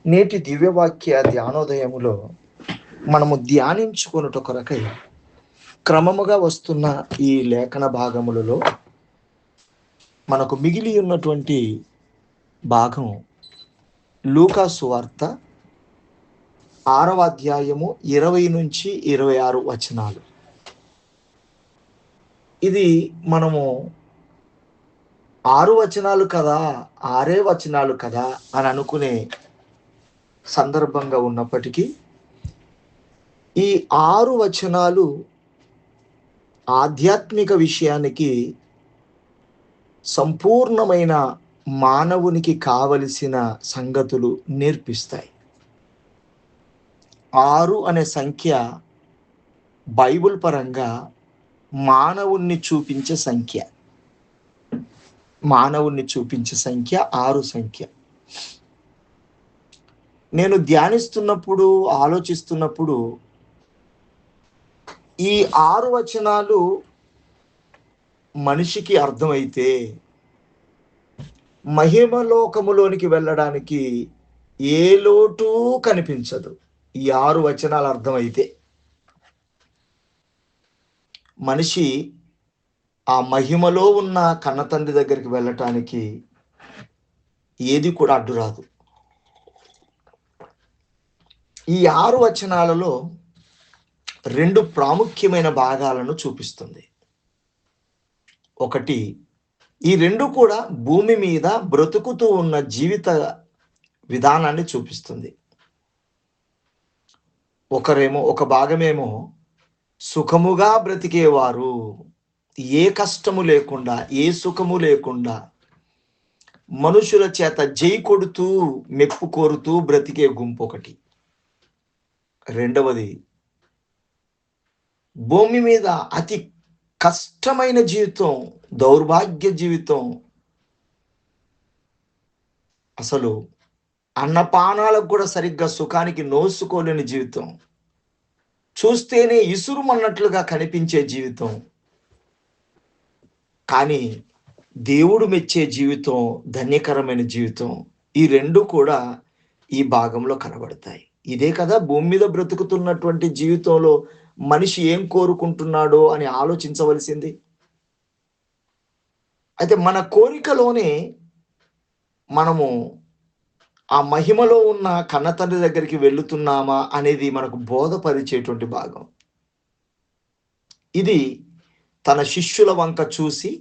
నేటి దివ్యవాక్య ధ్యానోదయములో మనము ధ్యానించుకొనుట కొరకై క్రమముగా వస్తున్న ఈ లేఖన భాగములలో మనకు మిగిలి ఉన్నటువంటి భాగం లూకా సువార్త 6వ అధ్యాయము 20 నుంచి 26 వచనాలు. ఇది మనము 6 వచనాలు కదా, 6 వచనాలు కదా అని అనుకునే సందర్భంగా ఉన్నప్పటికీ ఈ 6 వచనాలు ఆధ్యాత్మిక విషయానికి సంపూర్ణమైన మానవునికి కావలసిన సంగతులు నేర్పిస్తాయి. 6 అనే సంఖ్య బైబిల్ పరంగా మానవుణ్ణి చూపించే సంఖ్య. మానవుణ్ణి చూపించే సంఖ్య 6 సంఖ్య. నేను ధ్యానిస్తున్నప్పుడు, ఆలోచిస్తున్నప్పుడు ఈ 6 వచనాలు మనిషికి అర్థమైతే మహిమలోకములోనికి వెళ్ళడానికి ఏ లోటు కనిపించదు. ఈ 6 వచనాలు అర్థమైతే మనిషి ఆ మహిమలో ఉన్న కన్నతండ్రి దగ్గరికి వెళ్ళటానికి ఏది కూడా అడ్డురాదు. ఈ 6 వచనాలలో 2 ప్రాముఖ్యమైన భాగాలను చూపిస్తుంది. ఒకటి, ఈ 2 కూడా భూమి మీద బ్రతుకుతూ ఉన్న జీవిత విధానాన్ని చూపిస్తుంది. ఒక భాగమేమో సుఖముగా బ్రతికేవారు, ఏ కష్టము లేకుండా, ఏ సుఖము లేకుండా మనుషుల చేత జై కొడుతూ మెప్పు కోరుతూ బ్రతికే గుంపు ఒకటి. రెండవది, భూమి మీద అతి కష్టమైన జీవితం, దౌర్భాగ్య జీవితం, అసలు అన్నపానాలకు కూడా సరిగ్గా సుఖానికి నోసుకోలేని జీవితం, చూస్తేనే ఇసురుమన్నట్లుగా కనిపించే జీవితం, కానీ దేవుడు మెచ్చే జీవితం, ధన్యకరమైన జీవితం, ఈ 2 కూడా ఈ భాగంలో కనబడతాయి. ఇదే కదా భూమి మీద బ్రతుకుతున్నటువంటి జీవితంలో మనిషి ఏం కోరుకుంటున్నాడో అని ఆలోచించవలసింది. అయితే మన కోరికలోనే మనము ఆ మహిమలో ఉన్న కన్నతండ్రి దగ్గరికి వెళుతున్నామా అనేది మనకు బోధపరిచేటువంటి భాగం. ఇది తన శిష్యుల వంక చూసి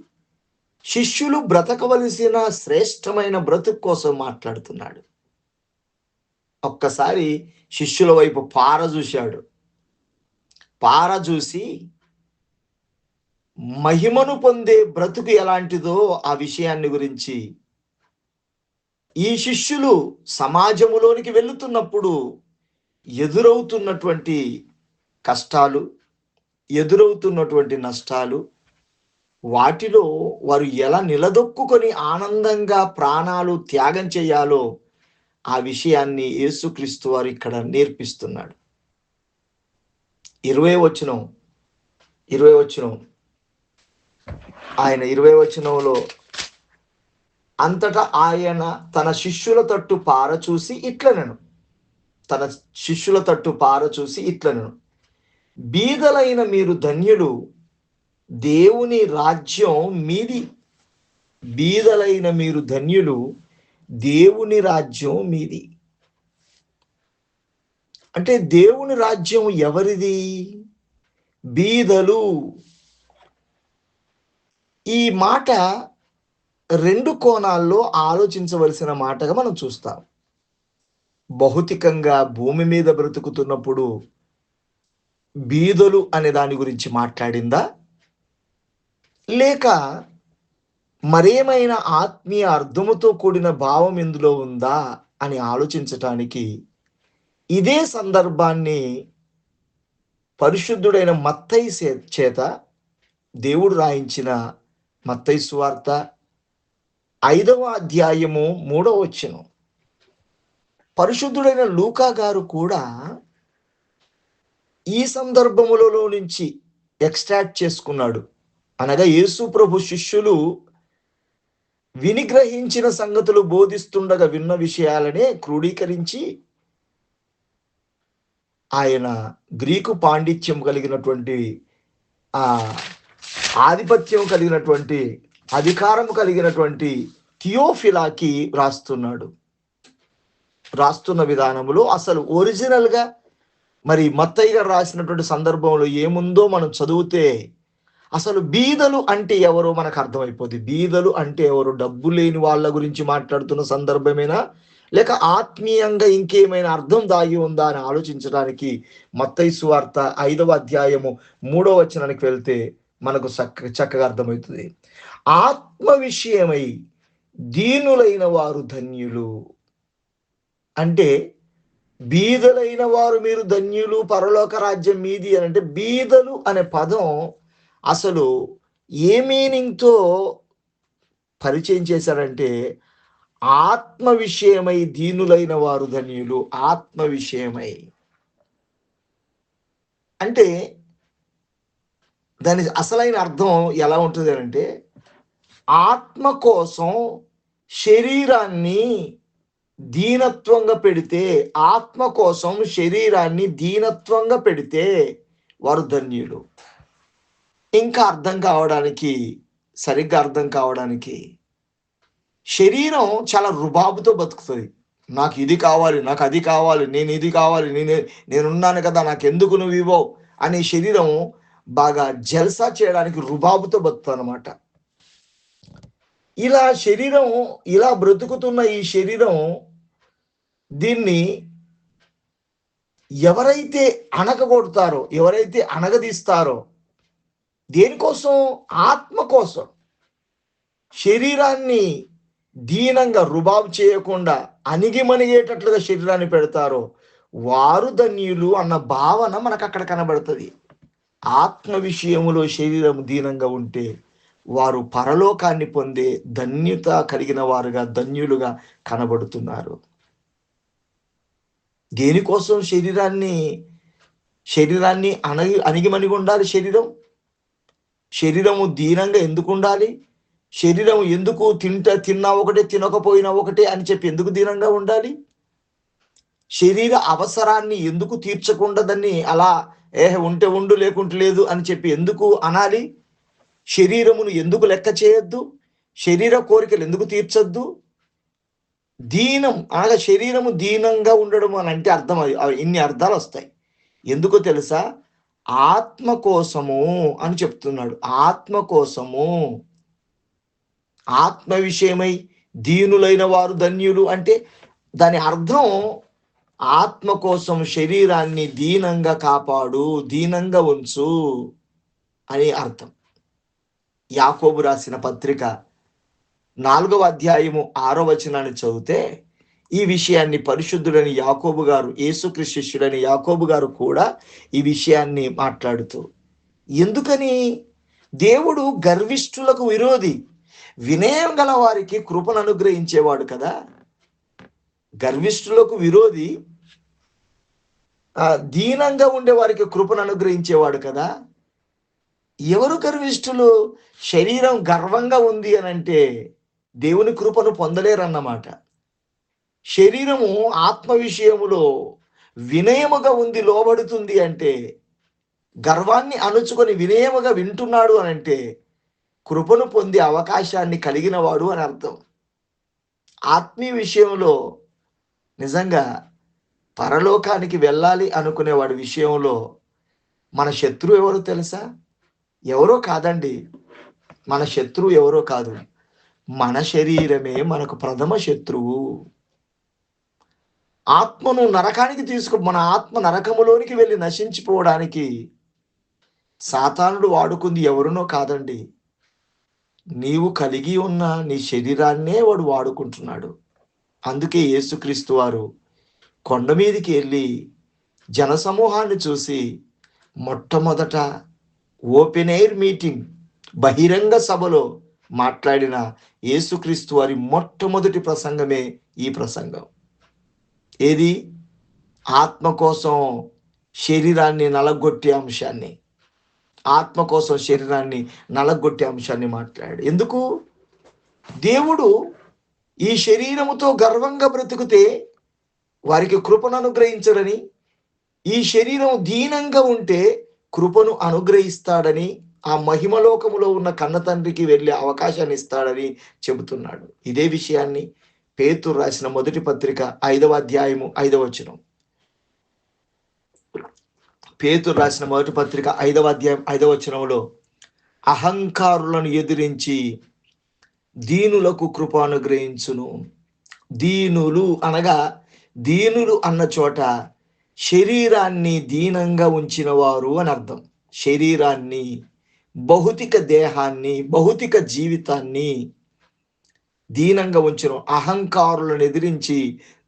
శిష్యులు బ్రతకవలసిన శ్రేష్టమైన బ్రతుకు కోసం మాట్లాడుతున్నాడు. ఒక్కసారి శిష్యుల వైపు పార చూశాడు. పార చూసి మహిమను పొందే బ్రతుకు ఎలాంటిదో ఆ విషయాన్ని గురించి ఈ శిష్యులు సమాజములోనికి వెళుతున్నప్పుడు ఎదురవుతున్నటువంటి కష్టాలు, ఎదురవుతున్నటువంటి నష్టాలు, వాటిలో వారు ఎలా నిలదొక్కుకొని ఆనందంగా ప్రాణాలు త్యాగం చేయాలో ఆ విషయాన్ని యేసుక్రీస్తు వారు ఇక్కడ నేర్పిస్తున్నాడు. 20వ వచనం ఆయన 20వ వచనంలో, అంతటా ఆయన తన శిష్యుల తట్టు పార చూసి ఇట్లనెను, బీదలైన మీరు ధన్యులు, దేవుని రాజ్యం మీది. బీదలైన మీరు ధన్యులు, దేవుని రాజ్యం మీది. అంటే దేవుని రాజ్యం ఎవరిది? బీదలు. ఈ మాట 2 కోణాల్లో ఆలోచించవలసిన మాటగా మనం చూస్తాం. భౌతికంగా భూమి మీద బ్రతుకుతున్నప్పుడు బీదలు అనే దాని గురించి మాట్లాడిందా, లేక మరేమైనా ఆత్మీయ అర్థముతో కూడిన భావం ఇందులో ఉందా అని ఆలోచించటానికి ఇదే సందర్భాన్ని పరిశుద్ధుడైన మత్తయి చేత దేవుడు రాయించిన మత్తయి సువార్త 5వ అధ్యాయము 3వ వచనం, పరిశుద్ధుడైన లూకా గారు కూడా ఈ సందర్భములలో నుంచి ఎక్స్ట్రాక్ట్ చేసుకున్నాడు. అనగా యేసు ప్రభు శిష్యులు వినిగ్రహించిన సంగతులు బోధిస్తుండగా విన్న విషయాలనే క్రోడీకరించి ఆయన గ్రీకు పాండిత్యం కలిగినటువంటి ఆ ఆధిపత్యం కలిగినటువంటి అధికారం కలిగినటువంటి థియోఫిలాకి రాస్తున్న విధానంలో అసలు ఒరిజినల్గా మరి మత్తయి గారు రాసినటువంటి సందర్భంలో ఏముందో మనం చదివితే అసలు బీదలు అంటే ఎవరో మనకు అర్థమైపోద్ది. బీదలు అంటే ఎవరు? డబ్బు లేని వాళ్ళ గురించి మాట్లాడుతున్న సందర్భమేనా, లేక ఆత్మీయంగా ఇంకేమైనా అర్థం దాగి ఉందా అని ఆలోచించడానికి మత్తయి సువార్త 5వ అధ్యాయము 3వ వచనానికి వెళ్తే మనకు చక్కగా అర్థమవుతుంది. ఆత్మ విషయమై దీనులైన వారు ధన్యులు అంటే, బీదలైన వారు మీరు ధన్యులు, పరలోక రాజ్యం మీది అని అంటే, బీదలు అనే పదం అసలు ఏ మీనింగ్తో పరిచయం చేశారంటే, ఆత్మ విషయమై దీనులైన వారు ధన్యులు. ఆత్మ విషయమై అంటే దాని అసలైన అర్థం ఎలా ఉంటుంది అంటే, ఆత్మ కోసం శరీరాన్ని దీనత్వంగా పెడితే, ఆత్మ కోసం శరీరాన్ని దీనత్వంగా పెడితే వారు ధన్యులు. ఇంకా సరిగ్గా అర్థం కావడానికి శరీరం చాలా రుబాబుతో బతుకుతుంది. నాకు ఇది కావాలి, నాకు అది కావాలి, నేను ఇది కావాలి, నేనున్నాను కదా, నాకు ఎందుకు నువ్వు ఇవ్వవు అనే శరీరం బాగా జల్సా చేయడానికి రుబాబుతో బతుకుతుంది అన్నమాట. ఇలా బ్రతుకుతున్న ఈ శరీరం దీన్ని ఎవరైతే అణగగొడతారో, ఎవరైతే అణగదీస్తారో, దేనికోసం? ఆత్మ కోసం. శరీరాన్ని దీనంగా రుబాబు చేయకుండా అణిగిమణిగేటట్లుగా శరీరాన్ని పెడతారో వారు ధన్యులు అన్న భావన మనకు అక్కడ కనబడుతుంది. ఆత్మ విషయములో శరీరం దీనంగా ఉంటే వారు పరలోకాన్ని పొందే ధన్యత కలిగిన వారుగా, ధన్యులుగా కనబడుతున్నారు. దేనికోసం శరీరాన్ని అణిగిమణిగి ఉండాలి? శరీరము దీనంగా ఎందుకు ఉండాలి? శరీరం ఎందుకు తిన్నా ఒకటే, తినకపోయినా ఒకటే అని చెప్పి ఎందుకు దీనంగా ఉండాలి? శరీర అవసరాన్ని ఎందుకు తీర్చకుండా దాన్ని అలా ఉంటే ఉండు లేకుంటే లేదు అని చెప్పి ఎందుకు అనాలి? శరీరమును ఎందుకు లెక్క చేయొద్దు? శరీర కోరికలు ఎందుకు తీర్చొద్దు? దీనం అనగా శరీరము దీనంగా ఉండడం అని అంటే అర్థం, ఇన్ని అర్థాలు వస్తాయి. ఎందుకో తెలుసా? ఆత్మ కోసము అని చెప్తున్నాడు. ఆత్మ కోసము, ఆత్మ విషయమై దీనులైన వారు ధన్యులు అంటే దాని అర్థం ఆత్మ కోసం శరీరాన్ని దీనంగా కాపాడు, దీనంగా ఉంచు అని అర్థం. యాకోబు రాసిన పత్రిక 4వ అధ్యాయము 6వ వచనాన్ని చదివితే ఈ విషయాన్ని పరిశుద్ధుడని యాకోబు గారు, యేసుక్రీస్తు శిష్యుడని యాకోబు గారు కూడా ఈ విషయాన్ని మాట్లాడుతూ, ఎందుకని? దేవుడు గర్విష్ఠులకు విరోధి, వినయం గల వారికి కృపను అనుగ్రహించేవాడు కదా. గర్విష్ఠులకు విరోధి, దీనంగా ఉండే వారికి కృపను అనుగ్రహించేవాడు కదా. ఎవరు గర్విష్ఠులు? శరీరం గర్వంగా ఉంది అని అంటే దేవుని కృపను పొందలేరన్నమాట. శరీరము ఆత్మ విషయములో వినయముగా ఉంది, లోబడుతుంది అంటే, గర్వాన్ని అణుచుకొని వినయముగా వింటున్నాడు అని అంటే కృపను పొందే అవకాశాన్ని కలిగిన వాడు అని అర్థం. ఆత్మీయ విషయంలో నిజంగా పరలోకానికి వెళ్ళాలి అనుకునేవాడి విషయంలో మన శత్రువు ఎవరో తెలుసా? ఎవరో కాదండి. మన శత్రువు ఎవరో కాదు, మన శరీరమే మనకు ప్రథమ శత్రువు. ఆత్మను నరకానికి మన ఆత్మ నరకములోనికి వెళ్ళి నశించిపోవడానికి సాతానుడు వాడుకుంది ఎవరునో కాదండి, నీవు కలిగి ఉన్న నీ శరీరాన్నే వాడు వాడుకుంటున్నాడు. అందుకే యేసుక్రీస్తు వారు కొండ మీదకి వెళ్ళి జనసమూహాన్ని చూసి మొట్టమొదట ఓపెన్ ఎయిర్ మీటింగ్, బహిరంగ సభలో మాట్లాడిన యేసుక్రీస్తు వారి మొట్టమొదటి ప్రసంగమే ఈ ప్రసంగం. ఏది? ఆత్మ కోసం శరీరాన్ని నలగొట్టే అంశాన్ని, ఆత్మ కోసం శరీరాన్ని నలగొట్టే అంశాన్ని మాట్లాడాడు. ఎందుకు? దేవుడు ఈ శరీరముతో గర్వంగా బ్రతుకుతే వారికి కృపను అనుగ్రహించడని, ఈ శరీరం దీనంగా ఉంటే కృపను అనుగ్రహిస్తాడని, ఆ మహిమలోకములో ఉన్న కన్న తండ్రికి వెళ్ళే అవకాశాన్ని ఇస్తాడని చెబుతున్నాడు. ఇదే విషయాన్ని పేతురు రాసిన మొదటి పత్రిక 5వ అధ్యాయము 5వ వచనం. పేతురు రాసిన మొదటి పత్రిక 5వ అధ్యాయం 5వ వచనంలో, అహంకారులను ఎదిరించి దీనులకు కృప అనుగ్రహించును. దీనులు అనగా, దీనులు అన్న చోట శరీరాన్ని దీనంగా ఉంచిన వారు అని అర్థం. శరీరాన్ని, భౌతిక దేహాన్ని, భౌతిక జీవితాన్ని దీనంగా ఉంచును. అహంకారులను ఎదిరించి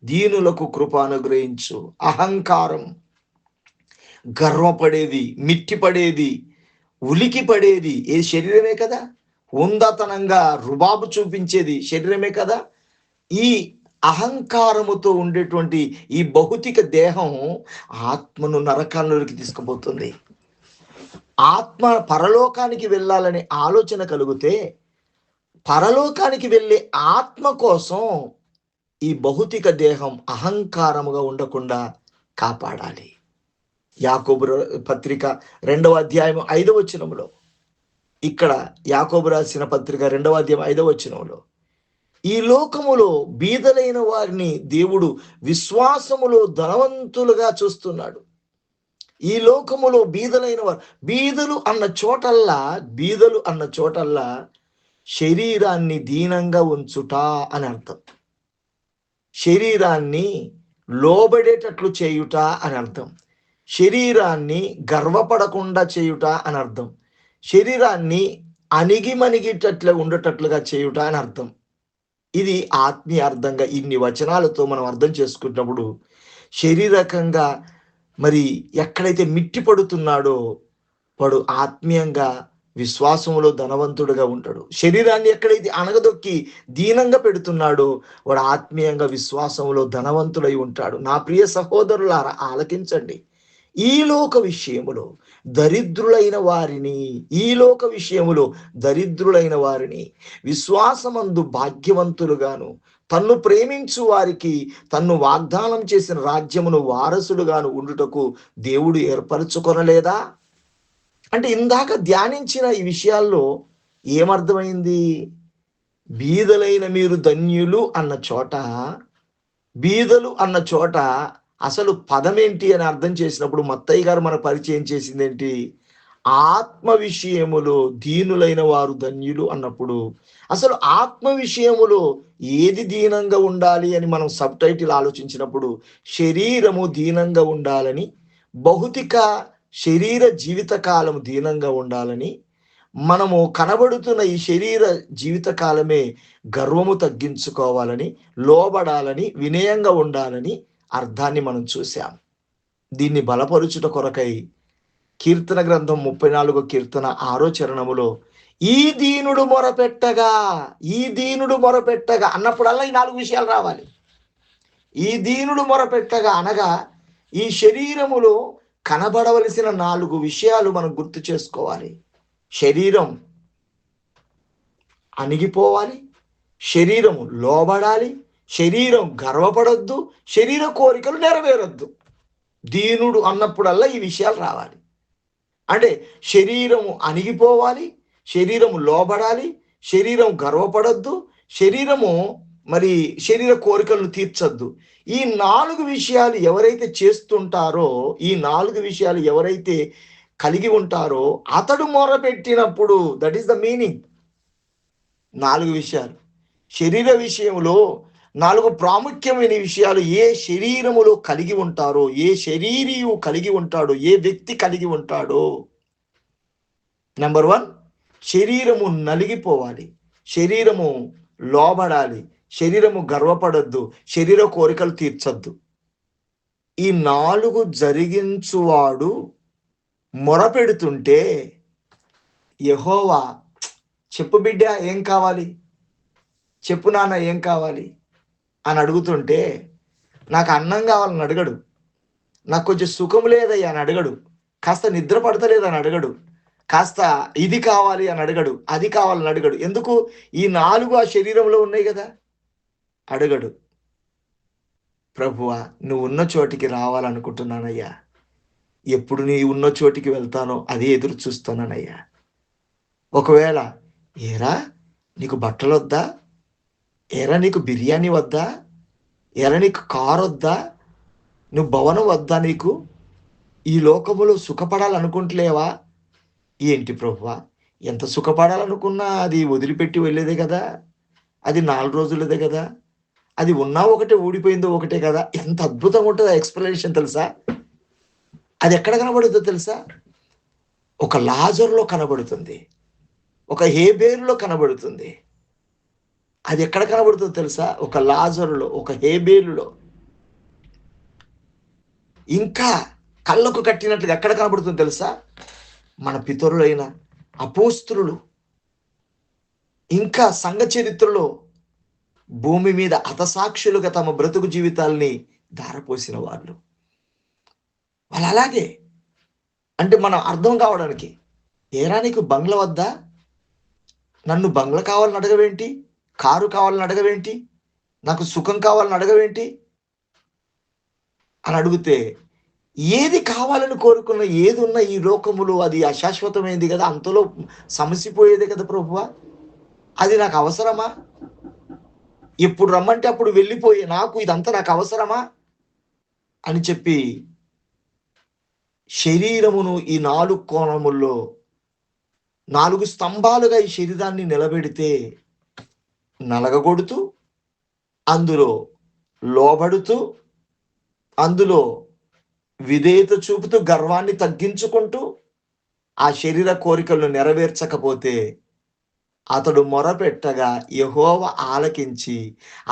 దీనులకు కృప అనుగ్రహించు. అహంకారం, గర్వపడేది, మిట్టిపడేది, ఉలికి పడేది ఏ శరీరమే కదా. ఉందతనంగా రుబాబు చూపించేది శరీరమే కదా. ఈ అహంకారముతో ఉండేటువంటి ఈ భౌతిక దేహం ఆత్మను నరకాల్లోకి తీసుకుపోతుంది. ఆత్మ పరలోకానికి వెళ్ళాలనే ఆలోచన కలిగితే, పరలోకానికి వెళ్ళే ఆత్మ కోసం ఈ భౌతిక దేహం అహంకారముగా ఉండకుండా కాపాడాలి. యాకోబు పత్రిక 2వ అధ్యాయం 5వ వచనంలో, ఇక్కడ యాకోబు రాసిన పత్రిక 2వ అధ్యాయం 5వ వచనంలో, ఈ లోకములో బీదలైన వారిని దేవుడు విశ్వాసములో ధనవంతులుగా చూస్తున్నాడు. ఈ లోకములో బీదలైన వారు, బీదలు అన్న చోటల్లా శరీరాన్ని దీనంగా ఉంచుట అని అర్థం. శరీరాన్ని లోబడేటట్లు చేయుట అని అర్థం. శరీరాన్ని గర్వపడకుండా చేయుట అని అర్థం. శరీరాన్ని అణిగిమణిగిటట్లు ఉండేటట్లుగా చేయుట అని అర్థం. ఇది ఆత్మీయ అర్థంగా ఇన్ని వచనాలతో మనం అర్థం చేసుకున్నప్పుడు, శరీరకంగా మరి ఎక్కడైతే మిట్టి పడుతున్నాడో వాడు ఆత్మీయంగా విశ్వాసంలో ధనవంతుడుగా ఉంటాడు. శరీరాన్ని ఎక్కడైతే అణగదొక్కి దీనంగా పెడుతున్నాడో వాడు ఆత్మీయంగా విశ్వాసంలో ధనవంతుడై ఉంటాడు. నా ప్రియ సహోదరులారా, ఆలకించండి. ఈ లోక విషయములో దరిద్రులైన వారిని విశ్వాసమందు భాగ్యవంతులుగాను, తన్ను ప్రేమించు వారికి తన్ను వాగ్దానం చేసిన రాజ్యమును వారసులుగాను ఉండుటకు దేవుడు ఏర్పరచుకొనలేదా? అంటే ఇందాక ధ్యానించిన ఈ విషయాల్లో ఏమర్థమైంది? బీదలైన మీరు ధన్యులు అన్న చోట, బీదలు అన్న చోట అసలు పదం ఏంటి అని అర్థం చేసినప్పుడు మత్తయ్య గారు మన పరిచయం చేసింది ఏంటి? ఆత్మ విషయములో దీనులైన వారు ధన్యులు అన్నప్పుడు అసలు ఆత్మ విషయములో ఏది దీనంగా ఉండాలి అని మనం సబ్ టైటిల్ ఆలోచించినప్పుడు, శరీరము దీనంగా ఉండాలని, భౌతిక శరీర జీవితకాలము దీనంగా ఉండాలని, మనము కనబడుతున్న ఈ శరీర జీవితకాలమే గర్వము తగ్గించుకోవాలని, లోబడాలని, వినయంగా ఉండాలని అర్థాన్ని మనం చూసాం. దీన్ని బలపరుచుట కొరకై కీర్తన గ్రంథం 34 కీర్తన 6వ చరణములో, ఈ దీనుడు మొరపెట్టగా అన్నప్పుడల్లా ఈ 4 విషయాలు రావాలి. ఈ దీనుడు మొరపెట్టగా అనగా ఈ శరీరములో కనబడవలసిన 4 విషయాలు మనం గుర్తు చేసుకోవాలి. శరీరం అణిగిపోవాలి, శరీరము లోబడాలి, శరీరం గర్వపడొద్దు, శరీర కోరికలు నెరవేరొద్దు. దీనుడు అన్నప్పుడల్లా ఈ విషయాలు రావాలి. అంటే శరీరము అణిగిపోవాలి, శరీరము లోబడాలి, శరీరం గర్వపడొద్దు, శరీరము శరీర కోరికలను తీర్చొద్దు. ఈ 4 విషయాలు ఎవరైతే చేస్తుంటారో, ఈ 4 విషయాలు ఎవరైతే కలిగి ఉంటారో అతడు మొరపెట్టినప్పుడు, దట్ ఈస్ ద మీనింగ్. 4 విషయాలు శరీర విషయంలో 4 ప్రాముఖ్యమైన విషయాలు ఏ శరీరములో కలిగి ఉంటారో, ఏ శరీరియు కలిగి ఉంటాడో, ఏ వ్యక్తి కలిగి ఉంటాడో. నెంబర్ 1, శరీరము నలిగిపోవాలి, శరీరము లోబడాలి, శరీరము గర్వపడొద్దు, శరీర కోరికలు తీర్చొద్దు. ఈ 4 జరిగించువాడు మొరపెడుతుంటే, యెహోవా చెప్పు బిడ్డ ఏం కావాలి, చెప్పు నాన్న ఏం కావాలి అని అడుగుతుంటే, నాకు అన్నం కావాలని అడగడు, నాకు కొంచెం సుఖం లేదయ్యా అని అడగడు, కాస్త నిద్ర పడతలేదని అడగడు, కాస్త ఇది కావాలి అని అడగడు, అది కావాలని అడగడు. ఎందుకు? ఈ 4 ఆ శరీరంలో ఉన్నాయి కదా. అడగడు. ప్రభువా, నువ్వు ఉన్న చోటికి రావాలనుకుంటున్నానయ్యా. ఎప్పుడు నీ ఉన్న చోటికి వెళ్తానో అదే ఎదురు చూస్తున్నానయ్యా. ఒకవేళ ఏరా నీకు బట్టలొద్దా? ఏరా నీకు బిర్యానీ వద్దా? ఏరా నీకు కారొద్దా? నువ్వు భవనం వద్దా నీకు? ఈ లోకములో సుఖపడాలనుకుంటలేవా? ఏంటి ప్రభువా, ఎంత సుఖపడాలనుకున్నా అది వదిలిపెట్టి వెళ్ళేదే కదా. అది 4 రోజులదే కదా. అది ఉన్నా ఒకటే, ఊడిపోయిందో ఒకటే కదా. ఎంత అద్భుతంగా ఉంటదో ఆ ఎక్స్‌ప్లనేషన్ తెలుసా? అది ఎక్కడ కనబడుద్దో తెలుసా? ఒక లాజరులో కనబడుతుంది. ఒక హేబేరులో కనబడుతుంది. అది ఎక్కడ కనబడుతుందో తెలుసా? ఒక లాజరులో, ఒక హేబేలులో. ఇంకా కళ్ళకు కట్టినట్లుగా ఎక్కడ కనబడుతుందో తెలుసా? మన పితరులైన అపోస్తలులు, ఇంకా సంఘ చరిత్రలో భూమి మీద హతసాక్షులుగా తమ బ్రతుకు జీవితాల్ని ధారపోసిన వాళ్ళు. వాళ్ళు అలాగే. అంటే మనం అర్థం కావడానికి, ఏరా నీకు బంగ్లా వద్దా? నన్ను బంగ్లా కావాలని అడగవేంటి? కారు కావాలని అడగవేంటి? నాకు సుఖం కావాలని అడగవేంటి? అని అడిగితే, ఏది కావాలని కోరుకున్న ఏది ఉన్న ఈ లోకములో అది అశాశ్వతమైంది కదా, అంతలో సమసిపోయేదే కదా ప్రభువా. అది నాకు అవసరమా? ఎప్పుడు రమ్మంటే అప్పుడు వెళ్ళిపోయే నాకు ఇదంతా నాకు అవసరమా? అని చెప్పి శరీరమును ఈ 4 కోణముల్లో 4 స్తంభాలుగా ఈ శరీరాన్ని నిలబెడితే నలగగొడుతూ, అందులో లోబడుతూ, అందులో విధేయత చూపుతూ, గర్వాన్ని తగ్గించుకుంటూ, ఆ శరీర కోరికలను నెరవేర్చకపోతే అతడు మొరపెట్టగా యెహోవా ఆలకించి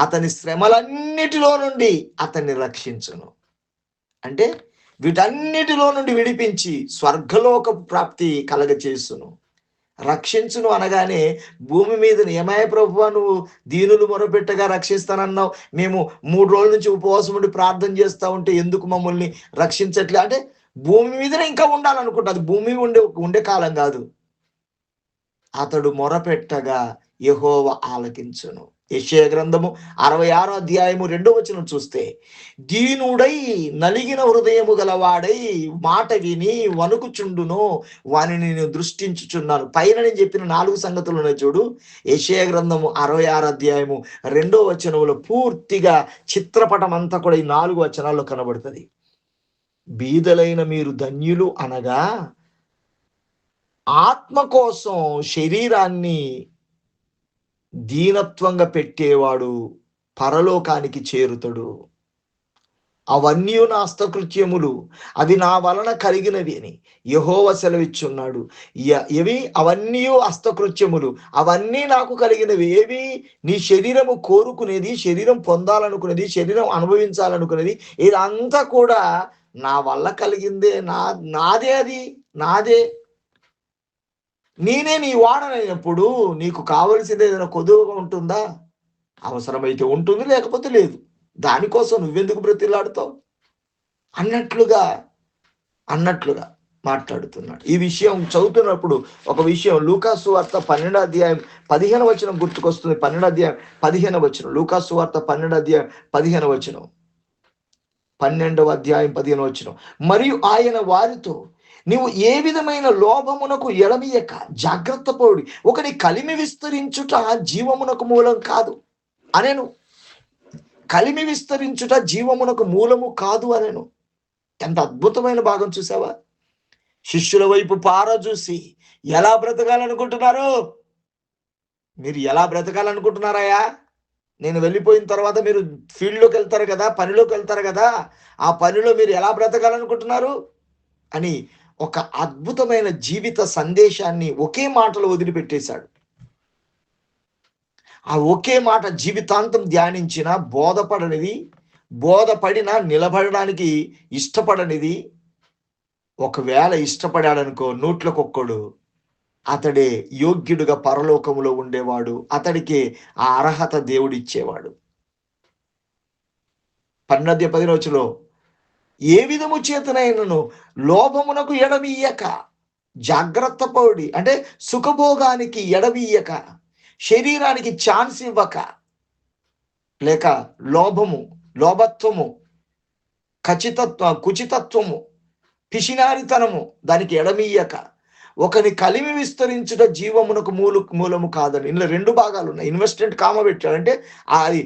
అతని శ్రమలన్నిటిలో నుండి అతన్ని రక్షించును. అంటే వీటన్నిటిలో నుండి విడిపించి స్వర్గలోకపు ప్రాప్తి కలగచేసును. రక్షించును అనగానే భూమి మీద ఏమయ్య ప్రభువా నువ్వు దీనులు మొరపెట్టగా రక్షిస్తానన్నావు. మేము 3 రోజుల నుంచి ఉపవాసం ఉండి ప్రార్థన చేస్తా ఉంటే ఎందుకు మమ్మల్ని రక్షించట్లే అంటే, భూమి మీదనే ఇంకా ఉండాలనుకుంటా. అది భూమి ఉండే ఉండే కాలం కాదు. అతడు మొరపెట్టగా యెహోవా ఆలకించును. యెషయా గ్రంథము 66 అధ్యాయము 2వ వచనం చూస్తే, దీనుడై నలిగిన హృదయము గలవాడై మాట విని వణుకుచుండును వానిని నేను దృష్టించుచున్నాను. పైన నేను చెప్పిన 4 సంగతులు ఉన్నాయి చూడు. యెషయా గ్రంథము 66 అధ్యాయము 2వ వచనంలో పూర్తిగా చిత్రపటం అంతా కూడా ఈ 4 వచనాల్లో కనబడుతుంది. బీదలైన మీరు ధన్యులు అనగా, ఆత్మ కోసం శరీరాన్ని దీనత్వంగా పెట్టేవాడు పరలోకానికి చేరుతాడు. అవన్నీ నా హస్తకృత్యములు, అవి నా వలన కలిగినవి అని యెహోవా సెలవిచ్చున్నాడు. ఏవి అవన్నీ హస్తకృత్యములు, అవన్నీ నాకు కలిగినవి. ఏవి? నీ శరీరము కోరుకునేది, శరీరం పొందాలనుకునేది, శరీరం అనుభవించాలనుకునేది, ఇదంతా కూడా నా వల్ల కలిగిందే. నాదే అది, నాదే. నేనే నీ వాడనైనప్పుడు నీకు కావలసింది ఏదైనా కొదువగా ఉంటుందా? అవసరమైతే ఉంటుంది, లేకపోతే లేదు. దానికోసం నువ్వెందుకు బ్రతిలాడుతావు? అన్నట్లుగా అన్నట్లుగా మాట్లాడుతున్నాడు. ఈ విషయం చదువుతున్నప్పుడు ఒక విషయం లూకా సువార్త 12వ అధ్యాయం 15వ వచనం గుర్తుకొస్తుంది. 12వ అధ్యాయం 15వ వచనం. లూకా సువార్త 12వ అధ్యాయం 15వ వచనం. 12వ అధ్యాయం 15వ వచనం. మరియు ఆయన వారితో, నీవు ఏ విధమైన లోభమునకు ఎడమియక జాగ్రత్త పడి ఒకని కలిమి విస్తరించుట జీవమునకు మూలం కాదు అనెను. కలిమి విస్తరించుట జీవమునకు మూలము కాదు అనెను. ఎంత అద్భుతమైన భాగం చూసావా? శిష్యుల వైపు పారజూసి ఎలా బ్రతకాలనుకుంటున్నారు? మీరు ఎలా బ్రతకాలనుకుంటున్నారయ్యా? నేను వెళ్ళిపోయిన తర్వాత మీరు ఫీల్డ్‌లోకి వెళ్తారు కదా, పనిలోకి వెళ్తారు కదా, ఆ పనిలో మీరు ఎలా బ్రతకాలనుకుంటున్నారు అని ఒక అద్భుతమైన జీవిత సందేశాన్ని ఒకే మాటలో వదిలిపెట్టేశాడు. ఆ ఒకే మాట జీవితాంతం ధ్యానించిన బోధపడనిది, బోధపడిన నిలబడడానికి ఇష్టపడనిది, ఒకవేళ ఇష్టపడాడనుకో నూట్లకొక్కడు, అతడే యోగ్యుడుగా పరలోకములో ఉండేవాడు. అతడికే ఆ అర్హత దేవుడిచ్చేవాడు. 12 ఏ విధము చేతనైనను లోభమునకు ఎడమియ్యక జాగ్రత్త పడి అంటే సుఖభోగానికి ఎడవీయక, శరీరానికి ఛాన్స్ ఇవ్వక, లేక లోభము, లోభత్వము, కుచితత్వము, పిసినారితనము దానికి ఎడమీయక, ఒకని కలిమి విస్తరించుట జీవమునకు మూలము కాదని. ఇందులో రెండు భాగాలు ఉన్నాయి. ఇన్వెస్ట్మెంట్ కామ పెట్టాడంటే అది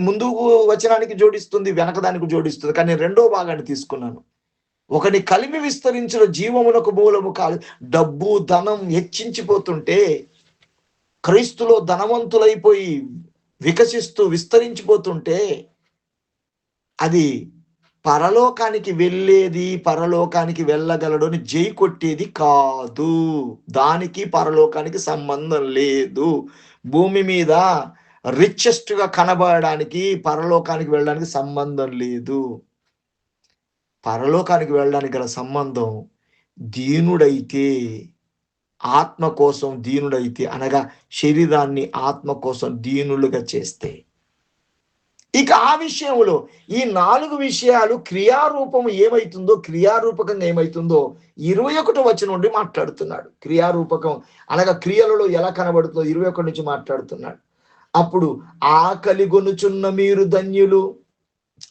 ముందు వచనానికి జోడిస్తుంది, వెనక దానికి జోడిస్తుంది. కానీ నేను రెండో భాగాన్ని తీసుకున్నాను. ఒకని కలిమి విస్తరించిన జీవమునకు మూలము కాదు. డబ్బు ధనం హెచ్చించిపోతుంటే, క్రీస్తులో ధనవంతులైపోయి వికసిస్తూ విస్తరించిపోతుంటే, అది పరలోకానికి వెళ్ళేది, పరలోకానికి వెళ్ళగలడు అని జై కొట్టేది కాదు. దానికి పరలోకానికి సంబంధం లేదు. భూమి మీద రిచెస్ట్గా కనబడడానికి పరలోకానికి వెళ్ళడానికి సంబంధం లేదు. పరలోకానికి వెళ్ళడానికి గల సంబంధం దీనుడైతే, ఆత్మ కోసం దీనుడైతే, అనగా శరీరాన్ని ఆత్మ కోసం దీనులుగా చేస్తే. ఇక ఆ విషయంలో ఈ 4 విషయాలు క్రియారూపము ఏమైతుందో, క్రియారూపకంగా ఏమైతుందో 21 వచనం నుండి మాట్లాడుతున్నాడు. క్రియారూపకం అనగా క్రియలలో ఎలా కనబడుతుందో 21 నుంచి మాట్లాడుతున్నాడు. అప్పుడు ఆకలి గొనుచున్న మీరు ధన్యులు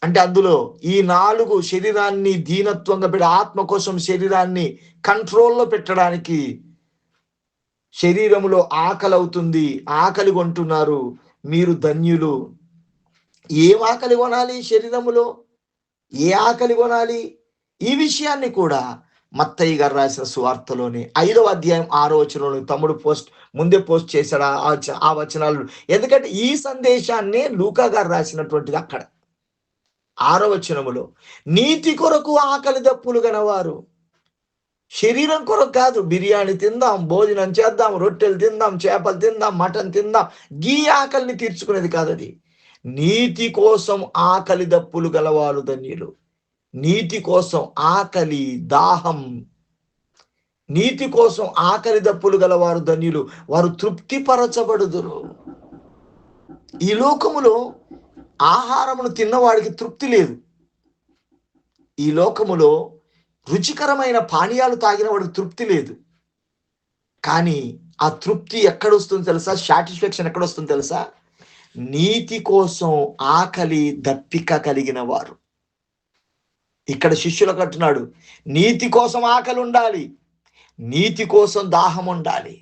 అంటే అందులో ఈ 4 శరీరాన్ని దీనత్వంగా పెట్టి, ఆత్మ కోసం శరీరాన్ని కంట్రోల్లో పెట్టడానికి, శరీరములో ఆకలి అవుతుంది, ఆకలి కొంటున్నారు, మీరు ధన్యులు. ఏం ఆకలి కొనాలి శరీరములో, ఏ ఆకలి కొనాలి? ఈ విషయాన్ని కూడా మత్తయి గారు రాసిన సువార్తలోని 5వ అధ్యాయం 6వ వచనంలో తమ్ముడు ముందే పోస్ట్ చేశాడు ఆ వచనాలు. ఎందుకంటే ఈ సందేశాన్ని లూకా గారు రాసినటువంటిది అక్కడ 6వ వచనములో. నీతి కొరకు ఆకలి దప్పులు గనవారు, శరీరం కొరకు కాదు. బిర్యానీ తిందాం, భోజనం చేద్దాం, రొట్టెలు తిందాం, చేపలు తిందాం, మటన్ తిందాం, గీ ఆకలిని తీర్చుకునేది కాదు అది. నీతి కోసం ఆకలి దప్పులు గలవారు ధన్యులు. నీతి కోసం ఆకలి, దాహం, నీతి కోసం ఆకలి దప్పులు గలవారు ధన్యులు, వారు తృప్తిపరచబడుదురు. ఈ లోకములో ఆహారమును తిన్నవాడికి తృప్తి లేదు. ఈ లోకములో రుచికరమైన పానీయాలు తాగిన వాడికి తృప్తి లేదు. కానీ ఆ తృప్తి ఎక్కడొస్తుందో తెలుసా? సాటిస్ఫాక్షన్ ఎక్కడొస్తుందో తెలుసా? నీతి కోసం ఆకలి దప్పిక కలిగిన వారు. ఇక్కడ శిష్యులకు అంటున్నాడు, నీతి కోసం ఆకలి ఉండాలి, నీతి కోసం దాహం ఉండాలి.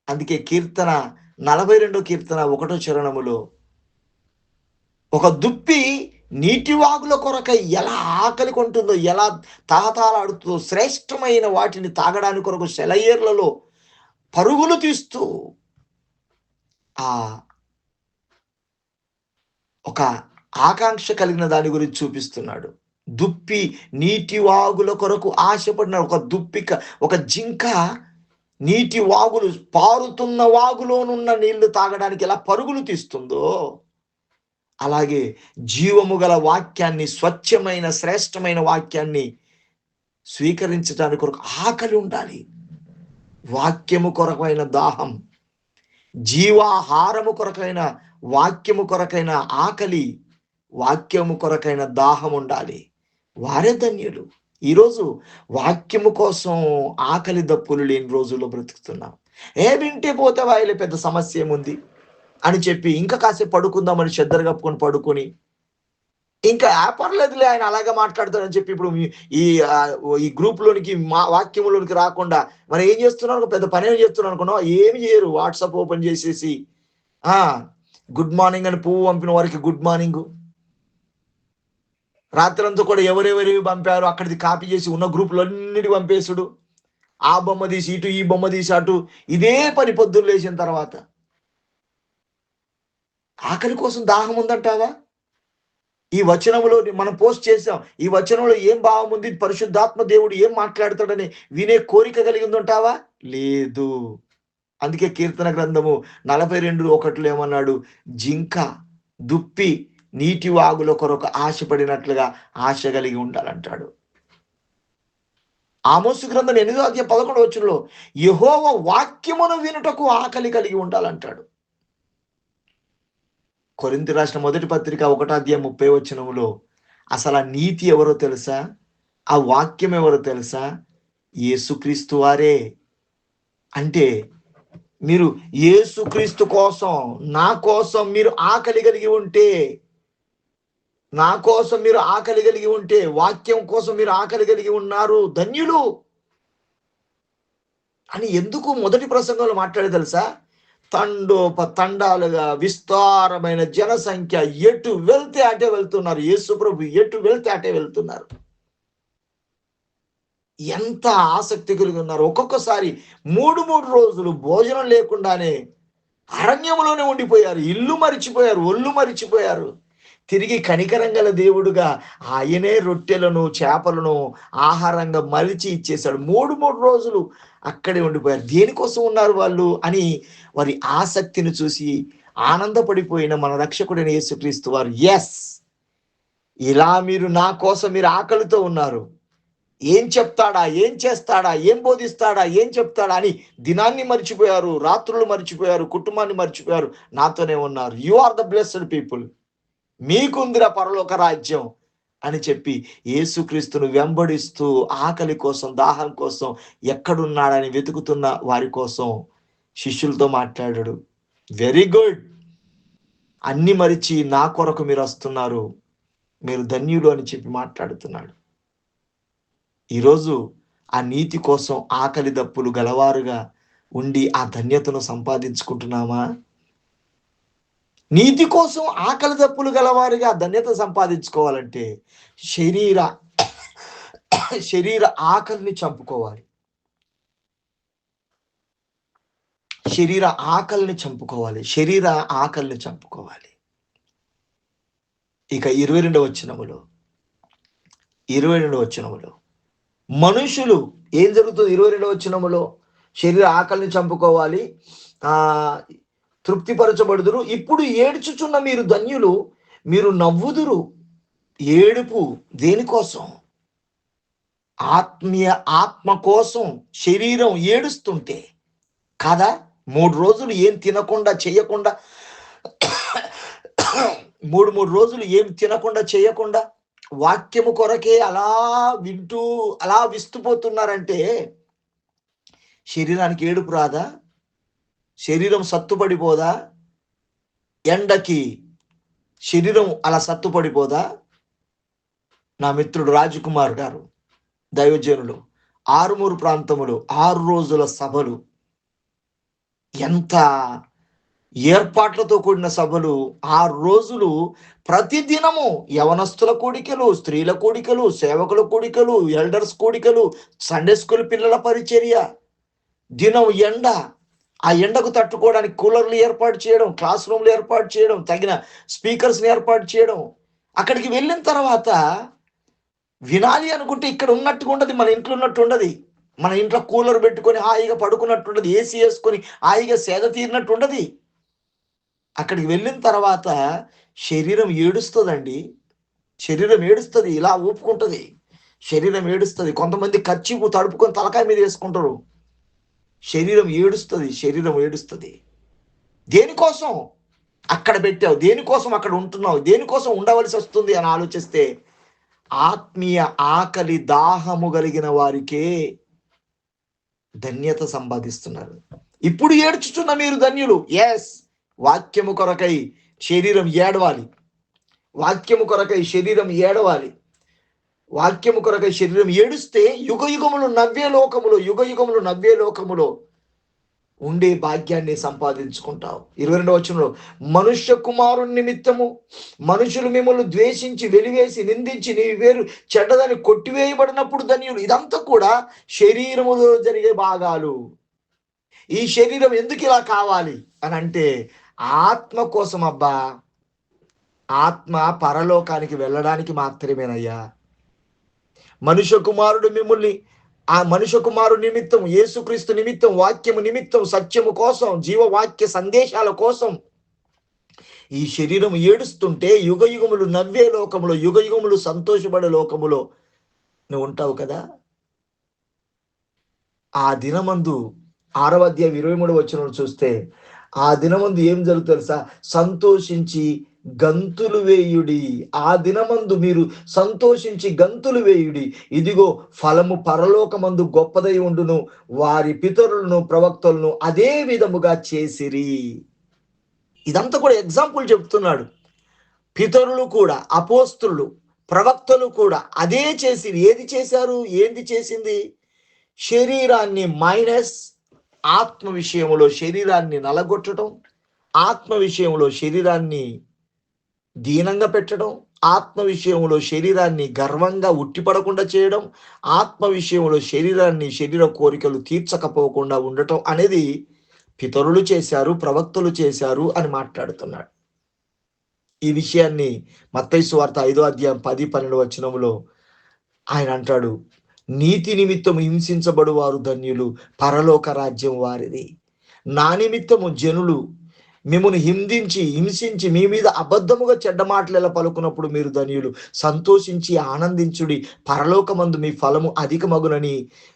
అందుకే కీర్తన 42 కీర్తన 1వ చరణములో ఒక దుప్పి నీటి వాగుల కొరకై ఎలా ఆకలి కొంటుందో, ఎలా తాహతాలాడుతుందో, శ్రేష్టమైన వాటిని తాగడానికి కొరకు సెలయేర్లలో పరుగులు తీస్తూ ఆ ఒక ఆకాంక్ష కలిగిన దాని గురించి చూపిస్తున్నాడు. దుప్పి నీటి వాగుల కొరకు ఆశపడిన ఒక దుప్పిక, ఒక జింక నీటి వాగులు, పారుతున్న వాగులోనున్న నీళ్లు తాగడానికి ఎలా పరుగులు తీస్తుందో, అలాగే జీవము గల వాక్యాన్ని, స్వచ్ఛమైన శ్రేష్టమైన వాక్యాన్ని స్వీకరించడానికి కొరకు ఆకలి ఉండాలి. వాక్యము కొరకైన దాహం, జీవాహారము కొరకైన, వాక్యము కొరకైన ఆకలి, వాక్యము కొరకైన దాహం ఉండాలి. వారే ధన్యులు. ఈరోజు వాక్యము కోసం ఆకలి దప్పులు లేని రోజుల్లో బ్రతుకుతున్నాం. వింటే పోతే వాయిలే, పెద్ద సమస్య ఏముంది అని చెప్పి ఇంకా కాసేపు పడుకుందామని చెద్దరు కప్పుకొని పడుకొని, ఇంకా పర్లేదులే ఆయన అలాగే మాట్లాడతాడని చెప్పి ఇప్పుడు ఈ గ్రూప్లోనికి, మా వాక్యంలోనికి రాకుండా మరి ఏం చేస్తున్నాను? పెద్ద పని ఏం చేస్తున్నాను అనుకున్నావు? ఏమి చేయరు. వాట్సాప్ ఓపెన్ చేసేసి గుడ్ మార్నింగ్ అని పువ్వు పంపిన వారికి గుడ్ మార్నింగ్, రాత్రంతా కూడా ఎవరెవరివి పంపారు అక్కడిది కాపీ చేసి ఉన్న గ్రూపులు అన్నిటి పంపేసుడు, ఆ బొమ్మ తీసి ఇటు, ఈ బొమ్మ తీసి అటు, ఇదే పని పొద్దున్న లేచిన తర్వాత. ఆకలి కోసం దాహం ఉందంటావా? ఈ వచనంలో మనం పోస్ట్ చేసాం, ఈ వచనంలో ఏం భావం ఉంది, పరిశుద్ధాత్మ దేవుడు ఏం మాట్లాడతాడని వినే కోరిక కలిగి ఉందంటావా? లేదు. అందుకే కీర్తన గ్రంథము 42:1 ఏమన్నాడు? జింక, దుప్పి నీటి వాగుల కొరకు ఆశపడినట్లుగా ఆశ కలిగి ఉండాలంటాడు. ఆమోసు గ్రంథం 8వ అధ్యాయం 11వ వచనంలో యెహోవా వాక్యమును వినుటకు ఆకలి కలిగి ఉండాలంటాడు. కొరింథీ రాసిన మొదటి పత్రిక 1వ అధ్యాయం 30వ వచనంలో అసలు ఆ నీతి ఎవరో తెలుసా? ఆ వాక్యం ఎవరో తెలుసా? యేసుక్రీస్తు వారే. అంటే మీరు యేసుక్రీస్తు కోసం, నా కోసం మీరు ఆకలి కలిగి ఉంటే, నా కోసం మీరు ఆకలి కలిగి ఉంటే, వాక్యం కోసం మీరు ఆకలి కలిగి ఉన్నారు, ధన్యులు అని ఎందుకు మొదటి ప్రసంగంలో మాట్లాడే తెలుసా? తండాలుగా విస్తారమైన జనసంఖ్య ఎటు వెళ్తే అటే వెళ్తున్నారు. యేసు ప్రభు ఎటు వెళ్తే అటే వెళ్తున్నారు. ఎంత ఆసక్తి కలిగి ఉన్నారు. ఒక్కొక్కసారి 3 రోజులు భోజనం లేకుండానే అరణ్యంలోనే ఉండిపోయారు. ఇల్లు మరిచిపోయారు, ఒళ్ళు మరిచిపోయారు. తిరిగి కనికరం గల దేవుడుగా ఆయనే రొట్టెలను, చేపలను ఆహారంగా మలిచి ఇచ్చేశాడు. 3 రోజులు అక్కడే ఉండిపోయారు. దేనికోసం ఉన్నారు వాళ్ళు అని వారి ఆసక్తిని చూసి ఆనందపడిపోయిన మన రక్షకుడైన యేసుక్రీస్తు వారు, ఎస్, ఇలా మీరు నా కోసం మీరు ఆకలితో ఉన్నారు, ఏం చెప్తాడా, ఏం చేస్తాడా, ఏం బోధిస్తాడా, ఏం చెప్తాడా అని దినాన్ని మర్చిపోయారు, రాత్రులు మర్చిపోయారు, కుటుంబాన్ని మర్చిపోయారు, నాతోనే ఉన్నారు. You are the blessed people, మీకుందిరా పరలోక రాజ్యం అని చెప్పి యేసుక్రీస్తును వెంబడిస్తూ ఆకలి కోసం, దాహం కోసం, ఎక్కడున్నాడని వెతుకుతున్న వారి కోసం శిష్యులతో మాట్లాడాడు. వెరీ గుడ్, అన్ని మరిచి నా కొరకు మీరు వస్తున్నారు, మీరు ధన్యులు అని చెప్పి మాట్లాడుతున్నాడు. ఈరోజు ఆ నీతి కోసం ఆకలి దప్పులు గలవారుగా ఉండి ఆ ధన్యతను సంపాదించుకుంటున్నామా? నీతి కోసం ఆకలి దప్పులు గలవారుగా ధన్యత సంపాదించుకోవాలంటే శరీర ఆకలిని చంపుకోవాలి. శరీర ఆకలిని చంపుకోవాలి. ఇక 22వ వచనములో మనుషులు ఏం జరుగుతుంది? 22వ వచనములో శరీర ఆకలిని చంపుకోవాలి, తృప్తిపరచబడుదురు. ఇప్పుడు ఏడ్చుచున్న మీరు ధన్యులు, మీరు నవ్వుదురు. ఏడుపు దేనికోసం? ఆత్మ కోసం శరీరం ఏడుస్తుంటే కదా. 3 రోజులు ఏం తినకుండా చేయకుండా, 3 రోజులు ఏం తినకుండా చేయకుండా వాక్యము కొరకే అలా వింటూ అలా విస్తుపోతున్నారంటే శరీరానికి ఏడుపు రాదా? శరీరం సత్తుపడిపోదా? ఎండకి శరీరం అలా సత్తుపడిపోదా? నా మిత్రుడు రాజకుమార్ గారు, దైవజనులు, ఆరుమూరు ప్రాంతములు 6 రోజుల సభలు, ఎంత ఏర్పాట్లతో కూడిన సభలు, 6 రోజులు ప్రతిదినము యవనస్తుల కూడికలు, స్త్రీల కూడికలు, సేవకుల కూడికలు, ఎల్డర్స్ కూడికలు, సండే స్కూల్ పిల్లల పరిచర్య, దినం ఎండ, ఆ ఎండకు తట్టుకోవడానికి కూలర్లు ఏర్పాటు చేయడం, క్లాస్ రూమ్లు ఏర్పాటు చేయడం, తగిన స్పీకర్స్ని ఏర్పాటు చేయడం. అక్కడికి వెళ్ళిన తర్వాత వినాలి అనుకుంటే ఇక్కడ ఉన్నట్టుగా ఉండదు, మన ఇంట్లో ఉన్నట్టు ఉండదు. మన ఇంట్లో కూలర్ పెట్టుకొని హాయిగా పడుకున్నట్టు ఉండదు, ఏసీ వేసుకొని హాయిగా సేద తీరినట్టు ఉండదు. అక్కడికి వెళ్ళిన తర్వాత శరీరం ఏడుస్తుందండి. శరీరం ఏడుస్తుంది, ఇలా ఊపుకుంటుంది, శరీరం ఏడుస్తుంది. కొంతమంది కర్చీపు తడుపుకొని తలకాయ మీద వేసుకుంటారు. శరీరం ఏడుస్తుంది. దేనికోసం అక్కడ పెట్టావు? దేనికోసం అక్కడ ఉంటున్నావు? దేనికోసం ఉండవలసి వస్తుంది అని ఆలోచిస్తే ఆత్మీయ ఆకలి దాహము కలిగిన వారికే ధన్యత సంపాదిస్తున్నారు. ఇప్పుడు ఏడ్చుచున్న మీరు ధన్యులు. ఎస్, వాక్యము కొరకై శరీరం ఏడవాలి. వాక్యము కొరకై శరీరం ఏడుస్తే యుగ యుగములు నవ్వే లోకములో ఉండే భాగ్యాన్ని సంపాదించుకుంటావు. 22వ వచనంలో మనుష్య కుమారుని నిమిత్తము మనుషులు మిమ్మల్ని ద్వేషించి, వెలివేసి, నిందించి, నీ వేరు చెడ్డదని కొట్టివేయబడినప్పుడు ధన్యులు. ఇదంతా కూడా శరీరములో జరిగే భాగాలు. ఈ శరీరం ఎందుకు ఇలా కావాలి అని అంటే ఆత్మ కోసం. అబ్బా, ఆత్మ పరలోకానికి వెళ్ళడానికి మాత్రమేనయ్యా. మనుష్య కుమారుడు మిమ్మల్ని, ఆ మనుష్య కుమారుడు నిమిత్తం, యేసుక్రీస్తు నిమిత్తం, వాక్యము నిమిత్తం, సత్యము కోసం, జీవవాక్య సందేశాల కోసం ఈ శరీరం ఏడుస్తుంటే యుగ యుగములు నవ్వే లోకములో, యుగ యుగములు సంతోషపడే లోకములో నువ్వు ఉంటావు కదా. ఆ దినమందు 6వ అధ్యాయం 23వ వచనం చూస్తే ఆ దినమందు ఏం జరుగుతుంది తెలుసా? సంతోషించి గంతులు వేయుడి. ఆ దినమందు మీరు సంతోషించి గంతులు వేయుడి. ఇదిగో ఫలము పరలోకమందు గొప్పదై ఉండును. వారి పితరులను ప్రవక్తలను అదే విధముగా చేసిరి. ఇదంతా కూడా ఎగ్జాంపుల్ చెప్తున్నాడు. పితరులు కూడా, అపోస్తులు, ప్రవక్తలు కూడా అదే చేసిరి. ఏది చేశారు? ఏంది చేసింది? శరీరాన్ని మైనస్, ఆత్మ విషయంలో శరీరాన్ని నలగొట్టడం, ఆత్మ విషయంలో శరీరాన్ని దీనంగా పెట్టడం, ఆత్మ విషయంలో శరీరాన్ని గర్వంగా ఉట్టిపడకుండా చేయడం, ఆత్మ విషయంలో శరీరాన్ని శరీర కోరికలు తీర్చకపోకుండా ఉండటం అనేది పితరులు చేశారు, ప్రవక్తలు చేశారు అని మాట్లాడుతున్నాడు. ఈ విషయాన్ని మత్తయి సువార్త 5వ అధ్యాయం 10, 12 వచనములో ఆయన అంటాడు, నీతి నిమిత్తము హింసించబడు వారు ధన్యులు, పరలోక రాజ్యం వారిది. నా నిమిత్తము జనులు మిమ్మల్ని హింసించి మీ మీద అబద్ధముగా చెడ్డ మాటలు ఎలా పలుకున్నప్పుడు మీరు ధన్యులు, సంతోషించి ఆనందించుడి, పరలోకమందు మీ ఫలము అధికమగునని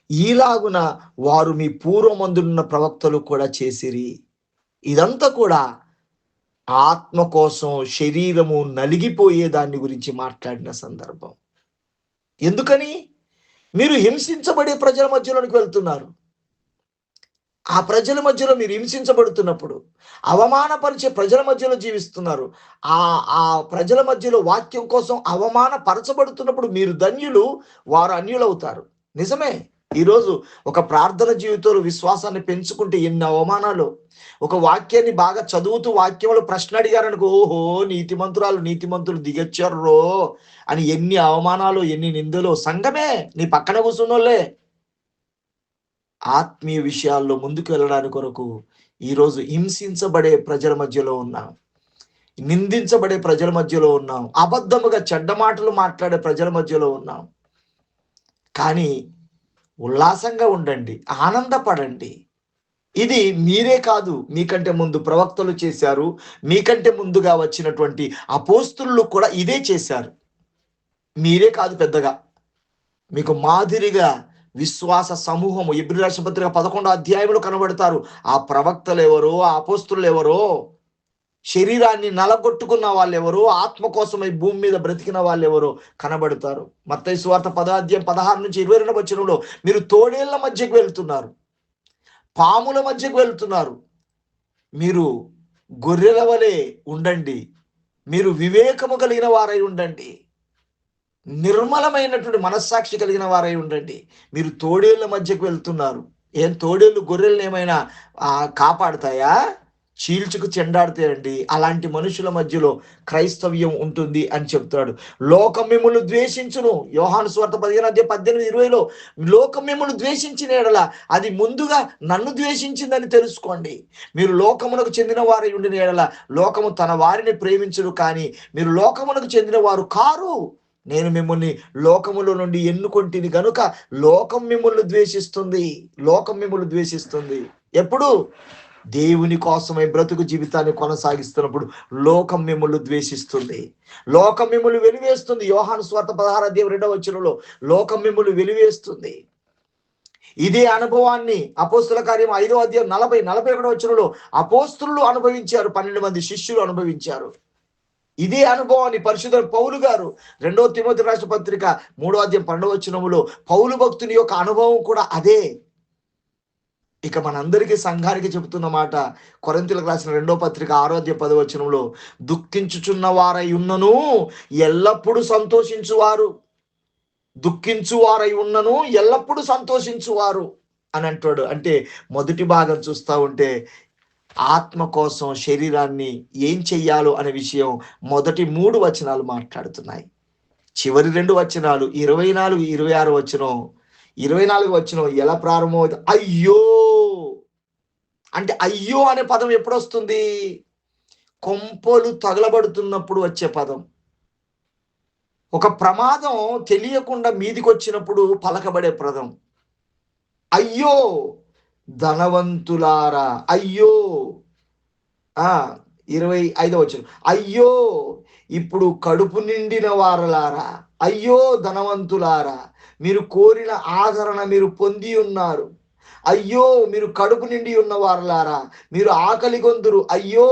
ఈలాగున వారు మీ పూర్వమందున్న ప్రవక్తలు కూడా చేసిరి. ఇదంతా కూడా ఆత్మ కోసం శరీరము నలిగిపోయే దాన్ని గురించి మాట్లాడిన సందర్భం. ఎందుకని? మీరు హింసించబడే ప్రజల మధ్యలోనికి వెళ్తున్నారు. ఆ ప్రజల మధ్యలో మీరు హింసించబడుతున్నప్పుడు, అవమానపరిచే ప్రజల మధ్యలో జీవిస్తున్నారు. ఆ ఆ ప్రజల మధ్యలో వాక్యం కోసం అవమానపరచబడుతున్నప్పుడు మీరు ధన్యులు, వారు అన్యులవుతారు. నిజమే. ఈరోజు ఒక ప్రార్థన జీవితంలో విశ్వాసాన్ని పెంచుకుంటే ఎన్ని అవమానాలు. ఒక వాక్యాన్ని బాగా చదువుతూ వాక్యంలో ప్రశ్న అడిగారనుకో, ఓహో నీతిమంతులు దిగొచ్చారో అని ఎన్ని అవమానాలు, ఎన్ని నిందలు. సంఘమే, నీ పక్కన కూర్చున్నోళ్ళే. ఆత్మీయ విషయాల్లో ముందుకు వెళ్ళడానికి కొరకు ఈరోజు హింసించబడే ప్రజల మధ్యలో ఉన్నాం, నిందించబడే ప్రజల మధ్యలో ఉన్నాం, అబద్ధముగా చెడ్డ మాటలు మాట్లాడే ప్రజల మధ్యలో ఉన్నాం. కానీ ఉల్లాసంగా ఉండండి, ఆనందపడండి. ఇది మీరే కాదు, మీకంటే ముందు ప్రవక్తలు చేశారు, మీకంటే ముందుగా వచ్చినటువంటి అపోస్తులు కూడా ఇదే చేశారు. మీరే కాదు, పెద్దగా మీకు మాదిరిగా విశ్వాస సమూహము ఎబ్రీ రాసిన పత్రిక 11వ అధ్యాయంలో కనబడతారు. ఆ ప్రవక్తలు ఎవరో, ఆ అపోస్తులు ఎవరో, శరీరాన్ని నలగొట్టుకున్న వాళ్ళు ఎవరో, ఆత్మ కోసమై భూమి మీద బ్రతికిన వాళ్ళు ఎవరో కనబడతారు. మత్తయి సువార్త 10వ అధ్యాయం 16 నుంచి 22వ వచనంలో మీరు తోడేళ్ల మధ్యకు వెళ్తున్నారు, పాముల మధ్యకు వెళ్తున్నారు. మీరు గొర్రెల వలె ఉండండి, మీరు వివేకము కలిగిన వారై ఉండండి, నిర్మలమైనటువంటి మనస్సాక్షి కలిగిన వారై ఉండండి. మీరు తోడేళ్ల మధ్యకు వెళ్తున్నారు. ఏం తోడేళ్ళు గొర్రెలను ఏమైనా కాపాడుతాయా? చీల్చుకు చెండాడుతాయండి. అలాంటి మనుషుల మధ్యలో క్రైస్తవ్యం ఉంటుంది అని చెప్తాడు. లోకం మిమ్మల్ని ద్వేషించును. యోహాను సువార్త 15:18-20లో లోకం మిమ్మల్ని ద్వేషించిన ఎడల అది ముందుగా నన్ను ద్వేషించిందని తెలుసుకోండి. మీరు లోకమునకు చెందిన వారై ఉండిన ఎడల లోకము తన వారిని ప్రేమించును, కానీ మీరు లోకమునకు చెందిన వారు కారు. నేను మిమ్మల్ని లోకములో నుండి ఎన్నుకొంటిని గనుక లోకం మిమ్మల్ని ద్వేషిస్తుంది. లోకం మిమ్మల్ని ద్వేషిస్తుంది. ఎప్పుడు? దేవుని కోసమై బ్రతుకు జీవితాన్ని కొనసాగిస్తున్నప్పుడు లోకం మిమ్మల్ని ద్వేషిస్తుంది, లోకం మిమ్మల్ని వెలివేస్తుంది. యోహాను సువార్త 16వ అధ్యాయం 2వ వచనంలో లోకం మిమ్మల్ని వెలివేస్తుంది. ఇదే అనుభవాన్ని అపోస్తుల కార్యం 5వ అధ్యాయం 40-41వ వచనంలో అపోస్తులు అనుభవించారు, 12 మంది శిష్యులు అనుభవించారు. ఇదే అనుభవాన్ని పరిశుద్ధ పౌలు గారు 2వ తిమోతి రాసిన పత్రిక 3వ అధ్యాయం 12వ వచనములో పౌలు భక్తుని యొక్క అనుభవం కూడా అదే. ఇక మనందరికీ సంఘానికి చెబుతున్న మాట, కొరింథీయులకు రాసిన 2వ పత్రిక 6వ అధ్యాయం 10వ వచనంలో దుఃఖించుచున్న వారై ఉన్నను ఎల్లప్పుడూ సంతోషించువారు, దుఃఖించువారై ఉన్నను ఎల్లప్పుడూ సంతోషించువారు అని అంటాడు. అంటే మొదటి భాగం చూస్తూ ఉంటే ఆత్మ కోసం శరీరాన్ని ఏం చెయ్యాలో అనే విషయం మొదటి 3 వచనాలు మాట్లాడుతున్నాయి. చివరి 2 వచనాలు 24, 26 వచనం, 24 వచనం ఎలా ప్రారంభమవుతుంది? అయ్యో అంటే, అయ్యో అనే పదం ఎప్పుడు వస్తుంది? కొంపలు తగలబడుతున్నప్పుడు వచ్చే పదం. ఒక ప్రమాదం తెలియకుండా మీదికి వచ్చినప్పుడు పలకబడే పదం. అయ్యో ధనవంతులారా, అయ్యో 25వ వచనం, అయ్యో ఇప్పుడు కడుపు నిండిన వారలారా, అయ్యో ధనవంతులారా, మీరు కోరిన ఆదరణ మీరు పొంది ఉన్నారు, అయ్యో మీరు కడుపు నిండి ఉన్న వారలారా, మీరు ఆకలి గొందురు, అయ్యో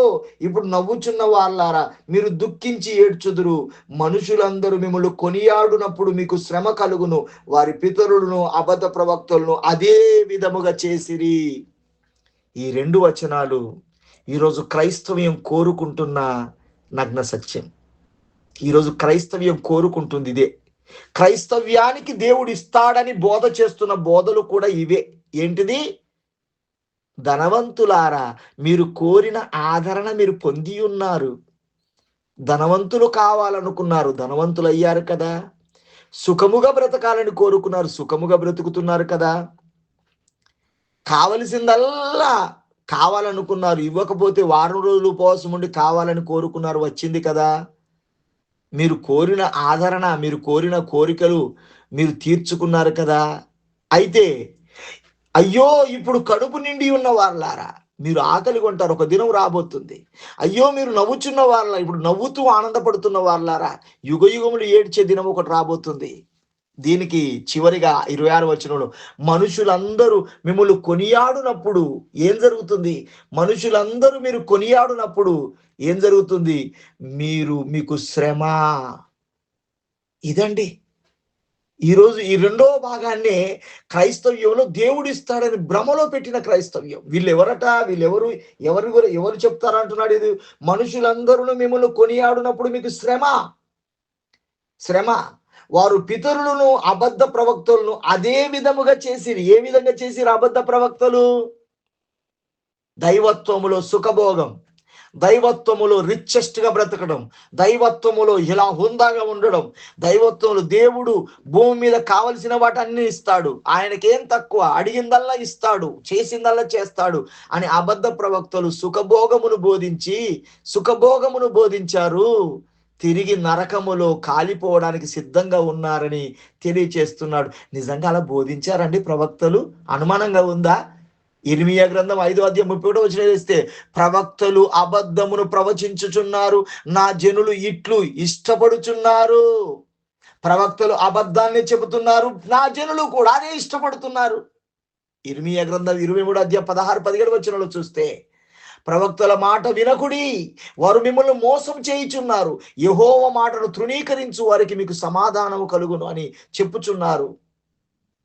ఇప్పుడు నవ్వుచున్న వారలారా, మీరు దుఃఖించి ఏడ్చుదురు. మనుషులందరూ మిమ్మల్ని కొనియాడునప్పుడు మీకు శ్రమ కలుగును. వారి పితరులను అబద్ధ ప్రవక్తలను అదే విధముగా చేసిరి. ఈ 2 వచనాలు ఈరోజు క్రైస్తవ్యం కోరుకుంటున్న నగ్న సత్యం. ఈరోజు క్రైస్తవ్యం కోరుకుంటుంది ఇదే. క్రైస్తవ్యానికి దేవుడు ఇస్తాడని బోధ చేస్తున్న బోధలు కూడా ఇవే. ఏంటిది? ధనవంతులారా, మీరు కోరిన ఆదరణ మీరు పొంది ఉన్నారు. ధనవంతులు కావాలనుకున్నారు, ధనవంతులు అయ్యారు కదా. సుఖముగా బ్రతకాలని కోరుకున్నారు, సుఖముగా బ్రతుకుతున్నారు కదా. కావలసిందల్లా కావాలనుకున్నారు, ఇవ్వకపోతే వారం రోజులు ఉపవాసం ఉండి కావాలని కోరుకున్నారు, వచ్చింది కదా. మీరు కోరిన ఆదరణ, మీరు కోరిన కోరికలు మీరు తీర్చుకున్నారు కదా. అయితే అయ్యో ఇప్పుడు కడుపు నిండి ఉన్న వారలారా, మీరు ఆకలి కొంటారు, ఒక దినం రాబోతుంది. అయ్యో మీరు నవ్వుచున్న వాళ్ళ, ఇప్పుడు నవ్వుతూ ఆనందపడుతున్న వాళ్ళారా, యుగ యుగములు ఏడ్చే దినం ఒకటి రాబోతుంది. దీనికి చివరిగా 26 వచనంలో, మనుషులందరూ మిమ్మల్ని కొనియాడునప్పుడు ఏం జరుగుతుంది? మనుషులందరూ మీరు కొనియాడునప్పుడు ఏం జరుగుతుంది? మీకు శ్రమ. ఇదండి ఈరోజు ఈ రెండో భాగాన్ని క్రైస్తవ్యంలో దేవుడు ఇస్తాడని భ్రమలో పెట్టిన క్రైస్తవ్యం. వీళ్ళెవరు? ఎవరు చెప్తారంటున్నాడు ఇది? మనుషులందరూ మిమ్మల్ని కొనియాడునప్పుడు మీకు శ్రమ. వారు పితరులను అబద్ధ ప్రవక్తలను అదే విధముగా చేసిరి. ఏ విధంగా చేసిరు అబద్ధ ప్రవక్తలు? దైవత్వములో సుఖభోగం, దైవత్వములో రిచెస్ట్గా బ్రతకడం, దైవత్వములో ఇలా హుందాగా ఉండడం, దైవత్వములు దేవుడు భూమి మీద కావలసిన వాటన్ని ఇస్తాడు, ఆయనకేం తక్కువ, అడిగిందల్లా ఇస్తాడు, చేసిందల్లా చేస్తాడు అని అబద్ధ ప్రవక్తలు సుఖభోగమును బోధించారు. తిరిగి నరకములో కాలిపోవడానికి సిద్ధంగా ఉన్నారని తెలియచేస్తున్నాడు. నిజంగా అలా బోధించారండి ప్రవక్తలు? అనుమానంగా ఉందా? ఇర్మియా గ్రంథం 5వ అధ్యాయం 31వ వచనం చేస్తే, ప్రవక్తలు అబద్ధమును ప్రవచించుచున్నారు, నా జనులు ఇట్లు ఇష్టపడుచున్నారు. ప్రవక్తలు అబద్ధాన్ని చెబుతున్నారు, నా జనులు కూడా అదే ఇష్టపడుతున్నారు. ఇర్మియా గ్రంథం 23వ అధ్యాయం 16-17 వచనంలో చూస్తే, ప్రవక్తల మాట వినకుడి, వారు మిమ్మల్ని మోసం చేయుచున్నారు, యెహోవా మాటను తృణీకరించు వారికి మీకు సమాధానము కలుగును అని చెప్పుచున్నారు.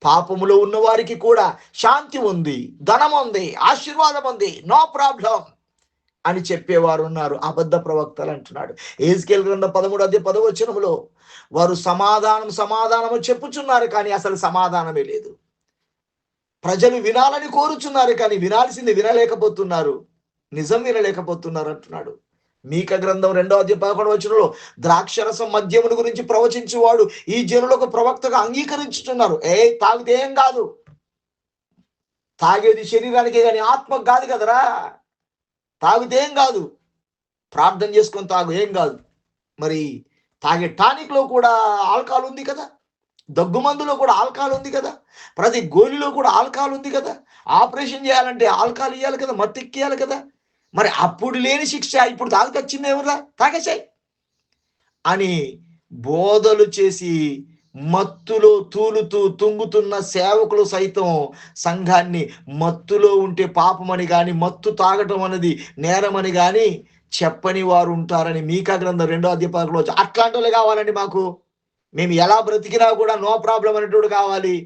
పాపములో ఉన్న వారికి కూడా శాంతి ఉంది, ధనం ఉంది, ఆశీర్వాదం ఉంది, నో ప్రాబ్లం అని చెప్పేవారు ఉన్నారు. అబద్ధ ప్రవక్తలు అంటున్నాడు. యెహెజ్కేలు గ్రంథం 13వ అధ్యాయం 10వ వచనములో, వారు సమాధానము చెప్పుచున్నారు కానీ అసలు సమాధానమే లేదు. ప్రజలు వినాలని కోరుచున్నారు కానీ వినాల్సింది వినలేకపోతున్నారు, నిజం వినలేకపోతున్నారు అంటున్నాడు. మీకా గ్రంథం 2వ అధ్యాయం 11వ వచనంలో, ద్రాక్షరసం మద్యమును గురించి ప్రవచించువాడు ఈ జనులకు ప్రవక్తగా అంగీకరించుతున్నారు. తాగితే ఏం కాదు, తాగేది శరీరానికే కానీ ఆత్మకు కాదు కదరా. తాగితే ఏం కాదు, ప్రార్థన చేసుకొని తాగు, ఏం కాదు. మరి తాగే టానిక్ లో కూడా ఆల్కహాల్ ఉంది కదా, దగ్గు మందులో కూడా ఆల్కహాల్ ఉంది కదా, ప్రతి గోలిలో కూడా ఆల్కహాల్ ఉంది కదా. ఆపరేషన్ చేయాలంటే ఆల్కహాల్ ఇవ్వాలి కదా, మత్తెక్కియాలి కదా. మరి అప్పుడు లేని శిక్ష ఇప్పుడు తాగుకొచ్చింది ఎవరురా? తాగేసాయి అని బోధలు చేసి మత్తులో తూలుతూ తుంగుతున్న సేవకులు సైతం సంఘాన్ని మత్తులో ఉంటే పాపమని కానీ, మత్తు తాగటం అనేది నేరమని కానీ చెప్పని వారు ఉంటారని మీకా గ్రంథం 2వ అధ్యాయంలో, అట్లాంటి వాళ్ళు కావాలండి మాకు. మేము ఎలా బ్రతికినా కూడా నో ప్రాబ్లం అనేటోడు కావాలి.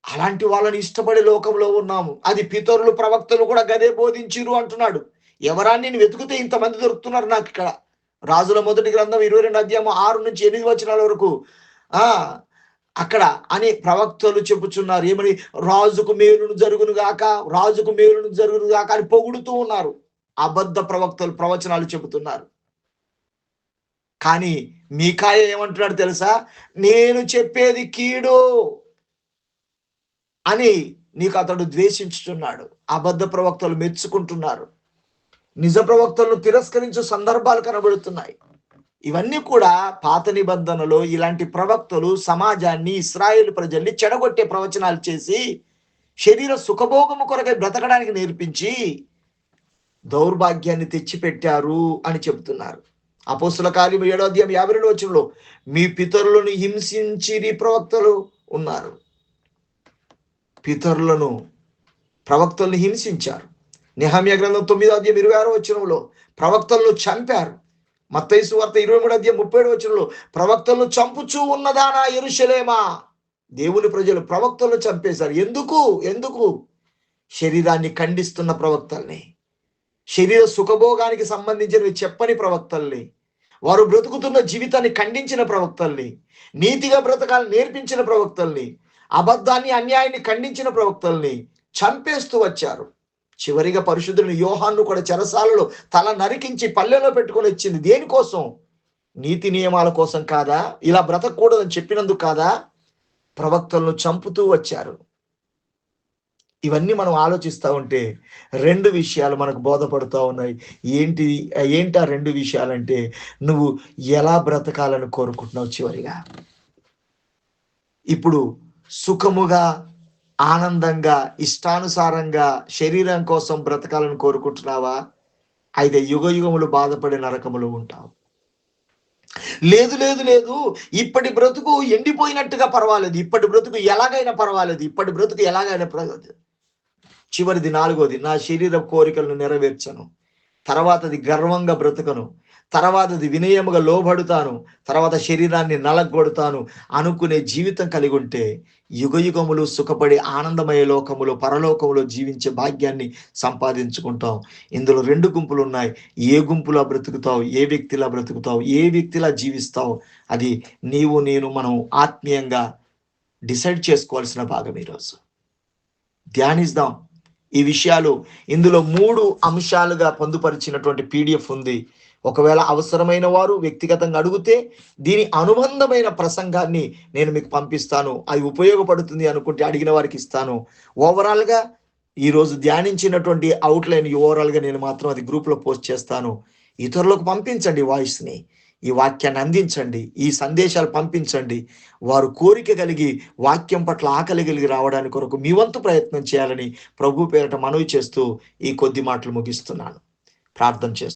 అలాంటి వాళ్ళని ఇష్టపడే లోకంలో ఉన్నాము. అది పితరులు ప్రవక్తలు కూడా గదే బోధించిరు అంటున్నాడు. ఎవరాన్ని నేను వెతుకుతే ఇంతమంది దొరుకుతున్నారు నాకు ఇక్కడ. రాజుల మొదటి గ్రంథం 22వ అధ్యాయం 6-8 వచనాల వరకు అక్కడ అని ప్రవక్తలు చెప్పుచున్నారు. ఏమని? రాజుకు మేలును జరుగును గాక అని పొగుడుతూ ఉన్నారు. అబద్ధ ప్రవక్తలు ప్రవచనాలు చెబుతున్నారు. కానీ మీకాయ ఏమంటున్నాడు తెలుసా? నేను చెప్పేది కీడు అని నీకు అతడు ద్వేషించుతున్నాడు. అబద్ధ ప్రవక్తలు మెచ్చుకుంటున్నారు, నిజ ప్రవక్తలను తిరస్కరించే సందర్భాలు కనబడుతున్నాయి. ఇవన్నీ కూడా పాత నిబంధనలో ఇలాంటి ప్రవక్తలు సమాజాన్ని, ఇశ్రాయేలు ప్రజల్ని చెడగొట్టే ప్రవచనాలు చేసి శరీర సుఖభోగము కొరకై బ్రతకడానికి నేర్పించి దౌర్భాగ్యాన్ని తెచ్చిపెట్టారు అని చెబుతున్నారు. అపోస్తుల కార్యము 7వ అధ్యాయం 52వ వచనంలో, మీ పితరులను హింసించిరి ప్రవక్తలు ఉన్నారు. పితరులను, ప్రవక్తలను హింసించారు. నెహమ్యా గ్రంథం 9:26 ప్రవక్తలను చంపారు. మత్తయి సువార్త 23:37 ప్రవక్తలను చంపుచూ ఉన్నదానా యెరూషలేమా. దేవుని ప్రజలు ప్రవక్తలను చంపేశారు. ఎందుకు? శరీరాన్ని ఖండిస్తున్న ప్రవక్తల్ని, శరీర సుఖభోగానికి సంబంధించినవి చెప్పని ప్రవక్తల్ని, వారు బ్రతుకుతున్న జీవితాన్ని ఖండించిన ప్రవక్తల్ని, నీతిగా బ్రతకాలని నేర్పించిన ప్రవక్తల్ని, అబద్ధాన్ని, అన్యాయాన్ని ఖండించిన ప్రవక్తల్ని చంపేస్తూ వచ్చారు. చివరిగా పరిశుద్ధుని యోహాన్ను కూడా చెరసాలలో తల నరికించి పల్లెలో పెట్టుకొని వచ్చింది. దేనికోసం? నీతి నియమాల కోసం కాదా? ఇలా బ్రతకూడదని చెప్పినందుకు కాదా? ప్రవక్తలను చంపుతూ వచ్చారు. ఇవన్నీ మనం ఆలోచిస్తూ ఉంటే 2 విషయాలు మనకు బోధపడుతూ ఉన్నాయి. ఏంటి ఆ 2 విషయాలంటే, నువ్వు ఎలా బ్రతకాలని కోరుకుంటున్నావు చివరిగా? ఇప్పుడు సుఖముగా, ఆనందంగా, ఇష్టానుసారంగా శరీరం కోసం బ్రతకాలని కోరుకుంటున్నావా? అయితే యుగములు బాధపడే నరకములు ఉంటావు. లేదు, ఇప్పటి బ్రతుకు ఎండిపోయినట్టుగా పర్వాలేదు, ఇప్పటి బ్రతుకు ఎలాగైనా పర్వాలేదు. చివరిది 4వది, నా శరీర కోరికలను నెరవేర్చను. తర్వాతది గర్వంగా బ్రతకను. తర్వాతది వినయముగా లోబడుతాను. తర్వాత శరీరాన్ని నలగొడతాను అనుకునే జీవితం కలిగి ఉంటే యుగములు సుఖపడి ఆనందమయ లోకములో, పరలోకములో జీవించే భాగ్యాన్ని సంపాదించుకుంటాం. ఇందులో 2 గుంపులు ఉన్నాయి. ఏ గుంపులా బ్రతుకుతావు? ఏ వ్యక్తిలా బ్రతుకుతావు? ఏ వ్యక్తిలా జీవిస్తావు? అది నేను మనం ఆత్మీయంగా డిసైడ్ చేసుకోవాల్సిన భాగం. ఈరోజు ధ్యానిద్దాం ఈ విషయాలు. ఇందులో 3 అంశాలుగా పొందుపరిచినటువంటి PDF ఉంది. ఒకవేళ అవసరమైన వారు వ్యక్తిగతంగా అడిగితే దీని అనుబంధమైన ప్రసంగాన్ని నేను మీకు పంపిస్తాను. అది ఉపయోగపడుతుంది అనుకుంటే అడిగిన వారికి ఇస్తాను. ఓవరాల్గా ఈరోజు ధ్యానించినటువంటి అవుట్లైన్ ఓవరాల్గా నేను మాత్రం అది గ్రూప్లో పోస్ట్ చేస్తాను. ఇతరులకు పంపించండి వాయిస్ని, ఈ వాక్యాన్ని అందించండి, ఈ సందేశాలు పంపించండి. వారు కోరిక కలిగి వాక్యం పట్ల ఆకలి కలిగి రావడానికి కొరకు మీ వంతు ప్రయత్నం చేయాలని ప్రభు పేరట మనవి చేస్తూ ఈ కొద్ది మాటలు ముగిస్తున్నాను. ప్రార్థన చేస్తున్నాను.